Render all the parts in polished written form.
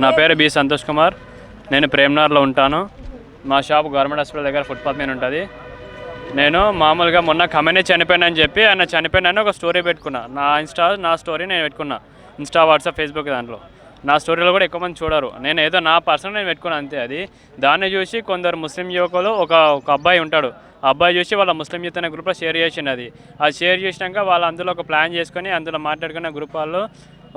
నా పేరు బి సంతోష్ కుమార్. నేను ప్రేమ్నగర్లో ఉంటాను. మా షాప్ గవర్నమెంట్ హాస్పిటల్ దగ్గర ఫుట్పాత్ మీద ఉంటుంది. నేను మామూలుగా మొన్న కమెనీ చనిపోయినని చెప్పి ఆయన చనిపోయినని ఒక స్టోరీ పెట్టుకున్నా. నా స్టోరీ నేను పెట్టుకున్నా ఇన్స్టా, వాట్సాప్, ఫేస్బుక్ దాంట్లో. నా స్టోరీలో కూడా ఎక్కువ మంది చూడరు. నేను ఏదో నా పర్సనల్ నేను పెట్టుకున్నాను అంతే. అది దాన్ని చూసి కొందరు ముస్లిం యువకులు ఒక అబ్బాయి ఉంటాడు. ఆ అబ్బాయి చూసి వాళ్ళ ముస్లిం యూత్ అనే గ్రూప్లో షేర్ చేసింది. అది షేర్ చేసినాక వాళ్ళు అందులో ఒక ప్లాన్ చేసుకొని అందులో మాట్లాడుకున్న గ్రూప్ వాళ్ళు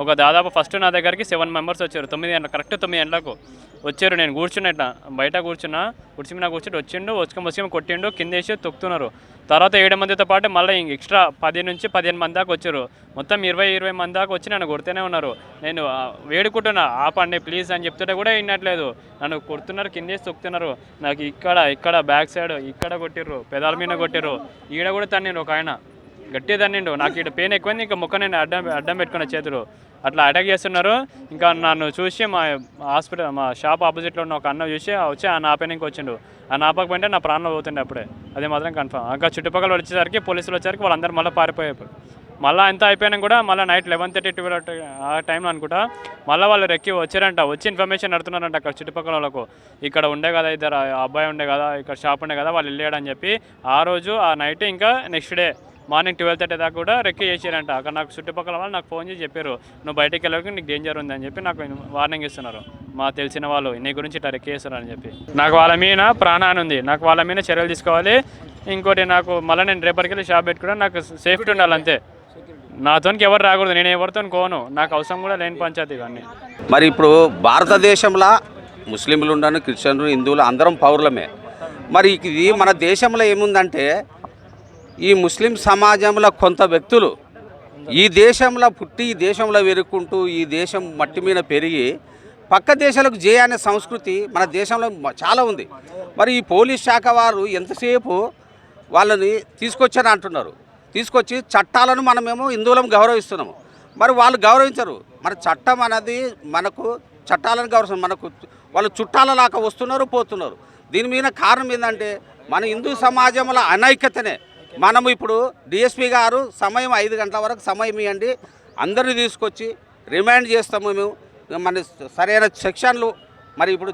ఒక దాదాపు ఫస్ట్ నా దగ్గరికి 7 మెంబర్స్ వచ్చారు. 9 గంటలకు కరెక్ట్ 9 గంటలకు వచ్చారు. నేను కూర్చున్నట్ట బయట కుర్చీ మీద కూర్చుంటే వచ్చిండు, వచ్చి కొట్టిండు, కింద వేసి తొక్కుతున్నారు. తర్వాత 7 మందితో పాటు మళ్ళీ ఎక్స్ట్రా 10 నుంచి 15 మంది దాకా వచ్చారు. మొత్తం 20 మంది దాకా వచ్చి నన్ను కొడుతూనే ఉన్నారు. నేను వేడుకుంటున్నా ఆపండి ప్లీజ్ అని చెప్తుంటే కూడా వినట్లేదు. నన్ను కొడుతున్నారు, కింద వేసి తొక్కుతున్నారు. నాకు ఇక్కడ బ్యాక్ సైడ్ ఇక్కడ కొట్టిర్రు, పెదాల మీద కొట్టిర్రు, ఈడ కూడా తన్నిండు. ఒక ఆయన గట్టిగా తన్నిండు. నాకు ఇక్కడ పెయిన్ ఎక్కువైంది. ఇంకా ముక్క నేను అడ్డం పెట్టుకున్న చేతులు అట్లా అటాక్ చేస్తున్నారు. ఇంకా నన్ను చూసి మా షాప్ ఆపోజిట్లో ఉన్న ఒక అన్న చూసి వచ్చి ఆ నాపైనకి వచ్చిండు. ఆ నాపకపోయింటే నా ప్రాణంలో పోతుండే అప్పుడే. అది మాత్రం కన్ఫర్మ్. ఇంకా చుట్టుపక్కల వచ్చేసరికి పోలీసులు వచ్చేసరికి వాళ్ళందరూ మళ్ళీ పారిపోయారు. మళ్ళీ ఎంత అయిపోయినా కూడా మళ్ళీ నైట్ 11:30, 12 ఆ టైంలో అనుకుంటా మళ్ళీ వాళ్ళు వచ్చారంట. వచ్చి ఇన్ఫర్మేషన్ నడుతున్నారంట అక్కడ చుట్టుపక్కల వాళ్ళకు. ఇక్కడ ఉండే కదా ఇద్దరు అబ్బాయి ఉండే కదా, ఇక్కడ షాప్ ఉండే కదా, వాళ్ళు వెళ్ళాడని చెప్పి ఆ రోజు ఆ నైట్ ఇంకా నెక్స్ట్ డే మార్నింగ్ 12:30 దాకా కూడా రెక్కి చేశారంట. అక్కడ నాకు చుట్టుపక్కల వాళ్ళు నాకు ఫోన్ చేసి చెప్పారు, నువ్వు బయటికి వెళ్ళక నీకు డేంజర్ ఉందని చెప్పి నాకు వార్నింగ్ ఇస్తున్నారు. మా తెలిసిన వాళ్ళు నీ గురించి ఇట్లా రెక్కి చేస్తున్నారని చెప్పి. నాకు వాళ్ళ మీద ప్రాణాన్ని ఉంది. నాకు వాళ్ళ మీద చర్యలు తీసుకోవాలి. ఇంకోటి నాకు మళ్ళీ నేను రేపటికి వెళ్ళి షాప్ పెట్టుకున్నా. నాకు సేఫ్టీ ఉండాలి అంతే. నాతోనికి ఎవరు రాకూడదు. నేను ఎవరితో కోను. నాకు అవసరం కూడా లేని పంచాయతీ ఇవన్నీ. మరి ఇప్పుడు భారతదేశంలో ముస్లింలు ఉండను, క్రిస్టియన్లు, హిందువులు అందరం పౌరులమే. మరి ఇది మన దేశంలో ఏముందంటే ఈ ముస్లిం సమాజంలో కొంత వ్యక్తులు ఈ దేశంలో పుట్టి ఈ దేశంలో వెరుక్కుంటూ ఈ దేశం మట్టి మీద పెరిగి పక్క దేశాలకు అనే సంస్కృతి మన దేశంలో చాలా ఉంది. మరి ఈ పోలీస్ శాఖ వారు ఎంతసేపు వాళ్ళని తీసుకొచ్చని అంటున్నారు. తీసుకొచ్చి చట్టాలను మనమేమో హిందువులను గౌరవిస్తున్నాము. మరి వాళ్ళు గౌరవించరు. మరి చట్టం అనేది మనకు చట్టాలను గౌరవం, మనకు వాళ్ళు చుట్టాలలాగా వస్తున్నారు, పోతున్నారు. దీని మీద కారణం ఏంటంటే మన హిందూ సమాజంలో అనైక్యతనే. మనము ఇప్పుడు డిఎస్పీ గారు సమయం 5 గంటల వరకు సమయం ఇవ్వండి, అందరినీ తీసుకొచ్చి రిమాండ్ చేస్తాము మేము. మన సరైన సెక్షన్లు మరి ఇప్పుడు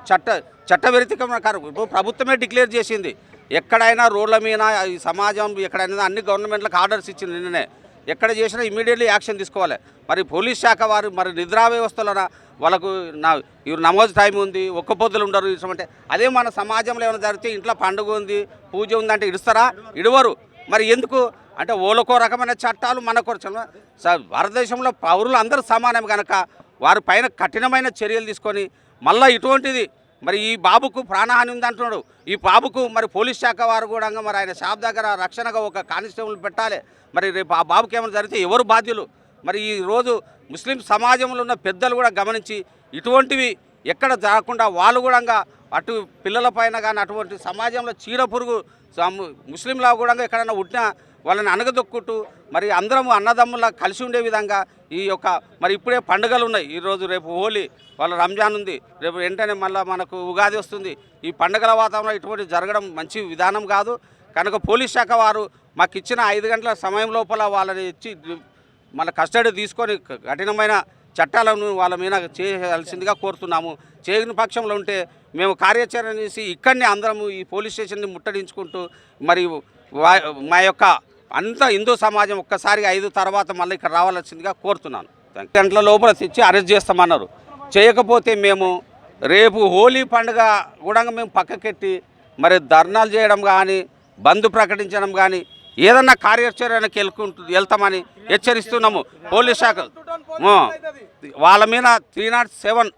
చట్టవిరుద్ధంగా ఇప్పుడు ప్రభుత్వమే డిక్లేర్ చేసింది. ఎక్కడైనా రోడ్ల మీద ఈ సమాజం ఎక్కడైనా అన్ని గవర్నమెంట్లకు ఆర్డర్స్ ఇచ్చింది. నిన్ననే ఎక్కడ చేసినా ఇమీడియట్లీ యాక్షన్ తీసుకోవాలి. మరి పోలీస్ శాఖ వారు మరి నిద్రా వ్యవస్థలో వాళ్ళకు నమోదు టైం ఉంది, ఒక్క పొద్దులు ఉండరు అంటే అదే మన సమాజంలో ఏమైనా జరిగితే ఇంట్లో పండుగ ఉంది, పూజ ఉందంటే ఇడుస్తారా? ఇడవరు. మరి ఎందుకు అంటే ఓలకో రకమైన చట్టాలు మనకో భారతదేశంలో పౌరులు అందరూ సమానం కనుక వారి పైన కఠినమైన చర్యలు తీసుకొని మళ్ళీ ఇటువంటిది మరి ఈ బాబుకు ప్రాణహాని ఉంది అంటున్నాడు. ఈ బాబుకు మరి పోలీస్ శాఖ వారు కూడా మరి ఆయన షాప్ దగ్గర రక్షణగా ఒక కానిస్టేబుల్ పెట్టాలి. మరి రేపు ఆ బాబుకి ఏమైనా జరిగితే ఎవరు బాధ్యులు? మరి ఈరోజు ముస్లిం సమాజంలో ఉన్న పెద్దలు కూడా గమనించి ఇటువంటివి ఎక్కడ జరగకుండా వాళ్ళు కూడా అటు పిల్లల పైన కానీ అటువంటి సమాజంలో చీడపురుగు ముస్లింలా కూడా ఎక్కడైనా ఉట్టినా వాళ్ళని అనగదొక్కుంటూ మరి అందరం అన్నదమ్ములా కలిసి ఉండే విధంగా ఈ యొక్క మరి ఇప్పుడే పండుగలు ఉన్నాయి. ఈరోజు రేపు హోలీ, వాళ్ళ రంజాన్ ఉంది, రేపు వెంటనే మళ్ళీ మనకు ఉగాది వస్తుంది. ఈ పండుగల వాతావరణంలో ఇటువంటి జరగడం మంచి విధానం కాదు. కనుక పోలీస్ శాఖ వారు మాకు ఇచ్చిన 5 గంటల సమయం లోపల వాళ్ళని ఇచ్చి మన కస్టడీ తీసుకొని కఠినమైన చట్టాలను వాళ్ళ మీద చేయాల్సిందిగా కోరుతున్నాము. చేయని పక్షంలో ఉంటే మేము కార్యాచరణ చేసి ఇక్కడనే అందరము ఈ పోలీస్ స్టేషన్ని ముట్టడించుకుంటూ మరి మా యొక్క అంత హిందూ సమాజం ఒక్కసారిగా 5 తర్వాత మళ్ళీ ఇక్కడ రావాల్సిందిగా కోరుతున్నాను. 2 గంటల లోపల తెచ్చి అరెస్ట్ చేస్తామన్నారు. చేయకపోతే మేము రేపు హోలీ పండుగ కూడా మేము పక్కకెట్టి మరి ధర్నాలు చేయడం కానీ, బంద్ ప్రకటించడం కానీ ఏదన్నా కార్యాచరణకి వెళ్తామని హెచ్చరిస్తున్నాము. పోలీస్ శాఖ వాళ్ళ మీద 307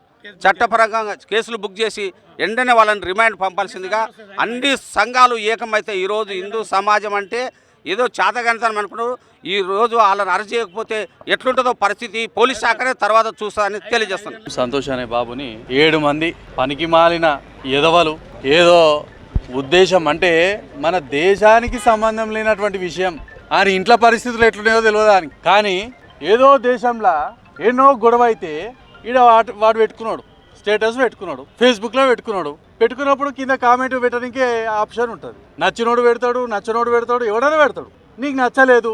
చట్టపరంగా కేసులు బుక్ చేసి వెంటనే వాళ్ళని రిమాండ్ పంపాల్సిందిగా అన్ని సంఘాలు ఏకమైతే ఈరోజు హిందూ సమాజం అంటే ఏదో చేతగంతనం అనుకున్నారు. ఈరోజు వాళ్ళని అరెస్ట్ చేయకపోతే ఎట్లుంటుందో పరిస్థితి పోలీస్ శాఖనే తర్వాత చూస్తారని తెలియజేస్తున్నాను. సంతోష్ అనే బాబుని 7 మంది పనికి మాలిన ఎదవలు ఏదో ఉద్దేశం అంటే మన దేశానికి సంబంధం లేనటువంటి విషయం, ఆయన ఇంట్లో పరిస్థితులు ఎట్లున్నాయో తెలియదు అని, కానీ ఏదో దేశంలో ఎన్నో గొడవ అయితే ఈడ వాడు పెట్టుకున్నాడు, స్టేటస్ పెట్టుకున్నాడు, ఫేస్బుక్లో పెట్టుకున్నప్పుడు కింద కామెంట్ పెట్టడానికే ఆప్షన్ ఉంటుంది. నచ్చినోడు పెడతాడు, ఎవడైనా పెడతాడు. నీకు నచ్చలేదు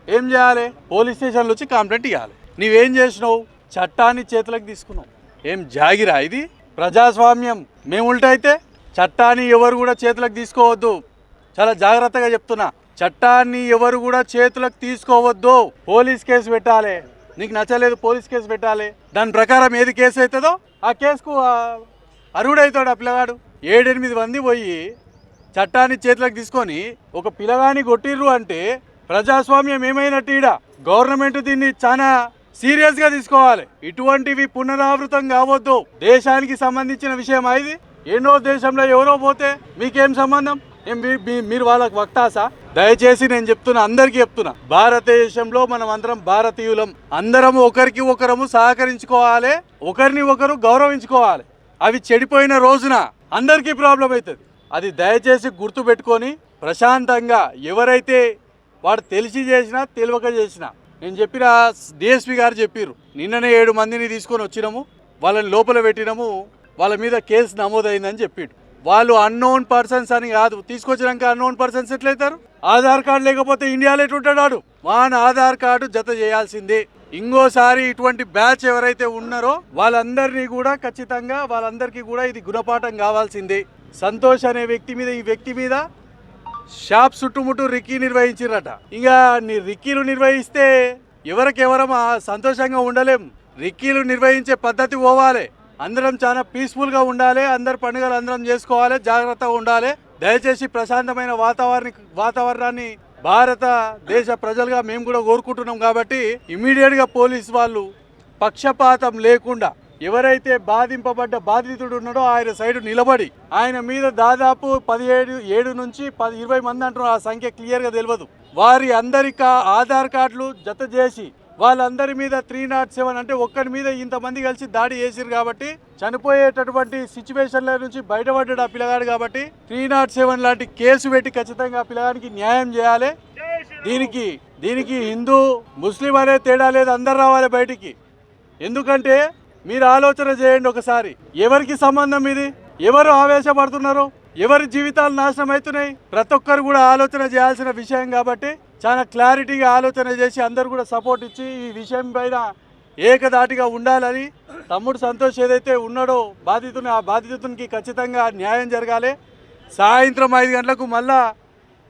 ఏం చేయాలి? పోలీస్ స్టేషన్లో వచ్చి కంప్లైంట్ ఇవ్వాలి. నీవేం చేసినావు? చట్టాన్ని చేతులకు తీసుకున్నావు. ఏం జాగిరా ఇది? ప్రజాస్వామ్యం మేము ఉల్టైతే చట్టాన్ని ఎవరు కూడా చేతులకు తీసుకోవద్దు. చాలా జాగ్రత్తగా చెప్తున్నా, చట్టాన్ని ఎవరు కూడా చేతులకు తీసుకోవద్దు. పోలీస్ కేసు పెట్టాలి, నీకు నచ్చలేదు పోలీస్ కేసు పెట్టాలి. దాని ప్రకారం ఏది కేసు అవుతుందో ఆ కేసుకు అర్హుడవుతాడు ఆ పిల్లగాడు. 7-8 మంది పోయి చట్టాన్ని చేతులకు తీసుకొని ఒక పిల్లగాని కొట్టిర్రు అంటే ప్రజాస్వామ్యం ఏమైనట్టు? ఈడ గవర్నమెంట్ దీన్ని చాలా సీరియస్గా తీసుకోవాలి. ఇటువంటివి పునరావృతం కావద్దు. దేశానికి సంబంధించిన విషయం ఇది. ఎన్నో దేశంలో ఎవరో పోతే మీకేం సంబంధం? మీరు వాళ్ళకి వక్తాసా? దయచేసి నేను చెప్తున్నా, అందరికీ చెప్తున్నా, భారతదేశంలో మనం అందరం భారతీయులం. అందరం ఒకరికి ఒకరము సహకరించుకోవాలి, ఒకరిని ఒకరు గౌరవించుకోవాలి. అవి చెడిపోయిన రోజున అందరికీ ప్రాబ్లం అవుతుంది. అది దయచేసి గుర్తు పెట్టుకొని ప్రశాంతంగా, ఎవరైతే వాడు తెలిసి చేసినా తెలియక చేసినా, నేను చెప్పిన డిఎస్పీ గారు చెప్పారు, నిన్ననే 7 మందిని తీసుకొని వచ్చినాము, వాళ్ళని లోపల పెట్టినాము, వాళ్ళ మీద కేసు నమోదైందని చెప్పాడు. వాళ్ళు అన్నోన్ పర్సన్స్ అని కాదు, తీసుకొచ్చినాక అన్నోన్ పర్సన్స్ ఎట్లయితారు? ఆధార్ కార్డు లేకపోతే ఇండియాలో ఎట్లుంటాడు? వాన్ ఆధార్ కార్డు జత చేయాల్సిందే. ఇంకోసారి ఇటువంటి బ్యాచ్ ఎవరైతే ఉన్నారో వాళ్ళందరినీ కూడా ఖచ్చితంగా, వాళ్ళందరికీ కూడా ఇది గుణపాఠం కావాల్సిందే. సంతోష్ అనే ఈ వ్యక్తి మీద షాప్ చుట్టుముట్టు రిక్కీ నిర్వహించిరట. ఇంకా రిక్కీలు నిర్వహిస్తే ఎవరికెవరం సంతోషంగా ఉండలేం. రిక్కీలు నిర్వహించే పద్ధతి పోవాలి. అందరం చాలా పీస్ఫుల్గా ఉండాలి, అందరు పండుగలు అందరం చేసుకోవాలి, జాగ్రత్తగా ఉండాలి. దయచేసి ప్రశాంతమైన వాతావరణాన్ని భారతదేశ ప్రజలుగా మేము కూడా కోరుకుంటున్నాం. కాబట్టి ఇమీడియట్గా పోలీస్ వాళ్ళు పక్షపాతం లేకుండా ఎవరైతే బాధితుడు ఉన్నాడో ఆయన సైడ్ నిలబడి, ఆయన మీద దాదాపు 7 నుంచి 20 మంది అంటున్నారు, ఆ సంఖ్య క్లియర్గా తెలియదు, వారి అందరికీ ఆధార్ కార్డులు జత చేసి వాళ్ళందరి మీద 307 అంటే ఒక్కరి మీద ఇంతమంది కలిసి దాడి చేసిరు కాబట్టి చనిపోయేటటువంటి సిచ్యువేషన్ల నుంచి బయటపడ్డాడు ఆ పిల్లగాడు. కాబట్టి 307 లాంటి కేసు పెట్టి ఖచ్చితంగా ఆ పిల్లగానికి న్యాయం చేయాలి. దీనికి హిందూ ముస్లిం అనే తేడా లేదు, అందరు రావాలి బయటికి. ఎందుకంటే మీరు ఆలోచన చేయండి ఒకసారి, ఎవరికి సంబంధం ఇది? ఎవరు ఆవేశపడుతున్నారు? ఎవరి జీవితాలు నాశనం అవుతున్నాయి? ప్రతి ఒక్కరు కూడా ఆలోచన చేయాల్సిన విషయం. కాబట్టి చాలా క్లారిటీగా ఆలోచన చేసి అందరు కూడా సపోర్ట్ ఇచ్చి ఈ విషయం పైన ఏకదాటిగా ఉండాలని, తమ్ముడు సంతోష్ ఏదైతే ఉన్నాడో ఆ బాధితునికి ఖచ్చితంగా న్యాయం జరగాలి. సాయంత్రం 5 గంటలకు మళ్ళా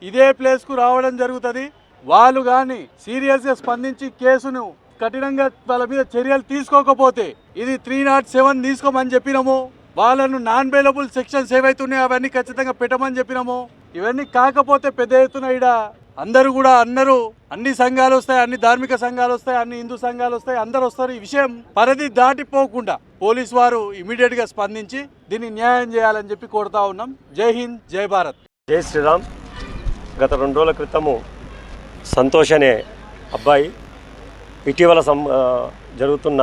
ఇదే ప్లేస్కు రావడం జరుగుతుంది. వాళ్ళు కానీ సీరియస్గా స్పందించి కేసును కఠినంగా వాళ్ళ మీద చర్యలు తీసుకోకపోతే ఇది 307 తీసుకోమని చెప్పినాము. వాళ్ళను నాన్ బెయిలబుల్ సెక్షన్స్ ఏవైతున్నాయో అవన్నీ ఖచ్చితంగా పెట్టమని చెప్పినాము. ఇవన్నీ కాకపోతే పెద్ద ఎత్తున ఈడ అందరూ అన్ని సంఘాలు వస్తాయి, అన్ని ధార్మిక సంఘాలు వస్తాయి, అన్ని హిందూ సంఘాలు వస్తాయి, అందరూ వస్తారు. ఈ విషయం పరిధి దాటిపోకుండా పోలీస్ వారు ఇమీడియట్గా స్పందించి దీన్ని న్యాయం చేయాలని చెప్పి కోరుతా ఉన్నాం. జై హింద్, జై భారత్, జై శ్రీరామ్. గత 2 రోజుల క్రితము సంతోష్ అనే అబ్బాయి ఇటీవల జరుగుతున్న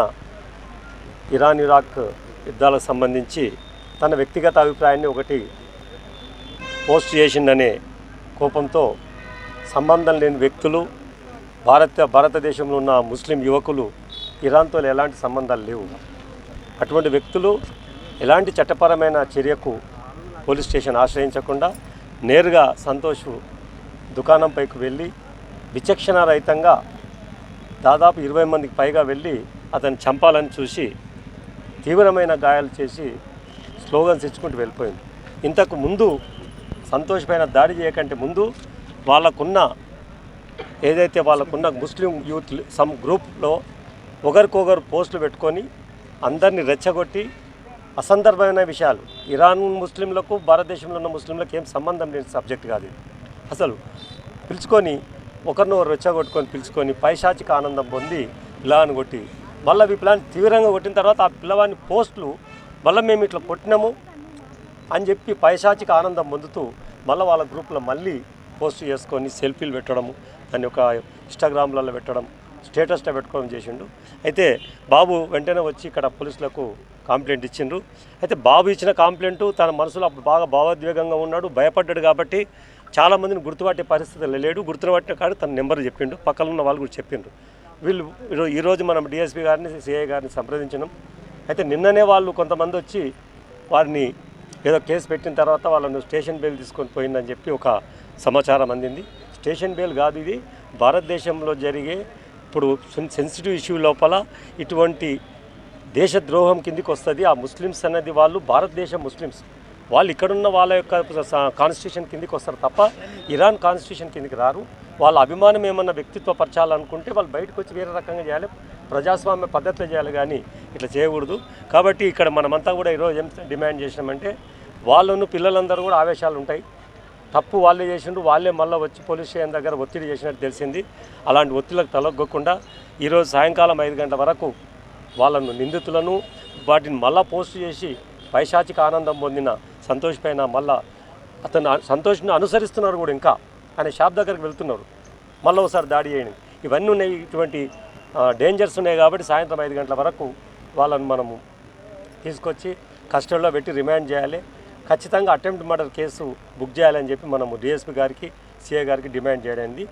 ఇరాక్ యుద్ధాలకు సంబంధించి తన వ్యక్తిగత అభిప్రాయాన్ని ఒకటి పోస్ట్ చేసిందనే కోపంతో సంబంధం లేని వ్యక్తులు, భారతదేశంలో ఉన్న ముస్లిం యువకులు ఇరాన్తో ఎలాంటి సంబంధాలు లేవు. అటువంటి వ్యక్తులు ఎలాంటి చట్టపరమైన చర్యకు పోలీస్ స్టేషన్ ఆశ్రయించకుండా నేరుగా సంతోష్ దుకాణంపైకి వెళ్ళి విచక్షణారహితంగా దాదాపు 20 మందికి పైగా వెళ్ళి అతన్ని చంపాలని చూసి తీవ్రమైన గాయాలు చేసి స్లోగన్స్ ఇచ్చుకుంటూ వెళ్ళిపోయింది. ఇంతకు ముందు సంతోష్ పైన దాడి చేయకంటే ముందు వాళ్ళకున్న ముస్లిం యూత్ సమ్ గ్రూప్లో ఒకరికొకరు పోస్టులు పెట్టుకొని అందరినీ రెచ్చగొట్టి అసందర్భమైన విషయాలు, ఇరాన్ ముస్లింలకు భారతదేశంలో ఉన్న ముస్లింలకు ఏం సంబంధం లేని సబ్జెక్ట్ కాదు ఇది. అసలు పిలుచుకొని ఒకరినొకరు రెచ్చగొట్టుకొని పిలుచుకొని పైశాచిక ఆనందం పొంది పిల్లవాడిని కొట్టి మళ్ళీ ఈ పిల్లని తీవ్రంగా కొట్టిన తర్వాత ఆ పిల్లవాడిని పోస్టులు మళ్ళీ మేము ఇట్లా కొట్టినాము అని చెప్పి పైశాచిక ఆనందం పొందుతూ మళ్ళీ వాళ్ళ గ్రూప్లో మళ్ళీ పోస్ట్ చేసుకొని సెల్ఫీలు పెట్టడము, దాన్ని ఒక ఇన్స్టాగ్రామ్లలో పెట్టడం, స్టేటస్లో పెట్టుకోవడం చేసిండు. అయితే బాబు వెంటనే వచ్చి ఇక్కడ పోలీసులకు కంప్లైంట్ ఇచ్చిండ్రు. అయితే బాబు ఇచ్చిన కంప్లైంట్ తన మనసులో బాగా భావోద్వేగంగా ఉన్నాడు, భయపడ్డాడు. కాబట్టి చాలామందిని గుర్తుపట్టే పరిస్థితులు లేడు. గుర్తుపట్టిన కాదు తన నెంబర్ చెప్పిండు, పక్కన ఉన్న వాళ్ళు కూడా చెప్పిండ్రు. వీళ్ళు ఈరోజు మనం డిఎస్పీ గారిని, సిఐ గారిని సంప్రదించినాం. అయితే నిన్ననే వాళ్ళు కొంతమంది వచ్చి వారిని ఏదో కేసు పెట్టిన తర్వాత వాళ్ళను స్టేషన్ బెయిల్ తీసుకొని పోయిందని చెప్పి ఒక సమాచారం అందింది. స్టేషన్ బెయిల్ కాదు, ఇది భారతదేశంలో జరిగే ఇప్పుడు సెన్సిటివ్ ఇష్యూ లోపల ఇటువంటి దేశద్రోహం కిందికి వస్తుంది. ఆ ముస్లిమ్స్ అనేది వాళ్ళు భారతదేశ ముస్లిమ్స్, వాళ్ళు ఇక్కడున్న వాళ్ళ యొక్క కాన్స్టిట్యూషన్ కిందికి వస్తారు తప్ప ఇరాన్ కాన్స్టిట్యూషన్ కిందికి రారు. వాళ్ళ అభిమానం ఏమన్నా వ్యక్తిత్వపరచాలనుకుంటే వాళ్ళు బయటకు వచ్చి వేరే రకంగా చేయాలి, ప్రజాస్వామ్య పద్ధతిలో చేయాలి, కానీ ఇట్లా చేయకూడదు. కాబట్టి ఇక్కడ మనమంతా కూడా ఈరోజు ఏం డిమాండ్ చేసినామంటే, వాళ్ళను పిల్లలందరూ కూడా ఆవేశాలు ఉంటాయి, తప్పు వాళ్ళే చేసిండ్రు, వాళ్ళే మళ్ళీ వచ్చి పోలీస్ స్టేషన్ దగ్గర ఒత్తిడి చేసినట్టు తెలిసింది. అలాంటి ఒత్తిడిలకు తలొగ్గకుండా ఈరోజు సాయంకాలం 5 గంటల వరకు వాళ్ళను నిందితులను వాటిని మళ్ళీ పోస్ట్ చేసి పైశాచిక ఆనందం పొందిన సంతోష్ పైన మళ్ళీ అతను సంతోష్ని అనుసరిస్తున్నారు కూడా, ఇంకా ఆయన షాప్ దగ్గరికి వెళ్తున్నారు, మళ్ళీ ఒకసారి దాడి చేయండి. ఇవన్నీ ఉన్నాయి, ఇటువంటి డేంజర్స్ ఉన్నాయి. కాబట్టి సాయంత్రం 5 గంటల వరకు వాళ్ళను మనము తీసుకొచ్చి కస్టడీలో పెట్టి రిమాండ్ చేయాలి. ఖచ్చితంగా అటెంప్ట్ మర్డర్ కేసు బుక్ చేయాలని చెప్పి మనము డిఎస్పీ గారికి, సిఐ గారికి డిమాండ్ చేయడానికి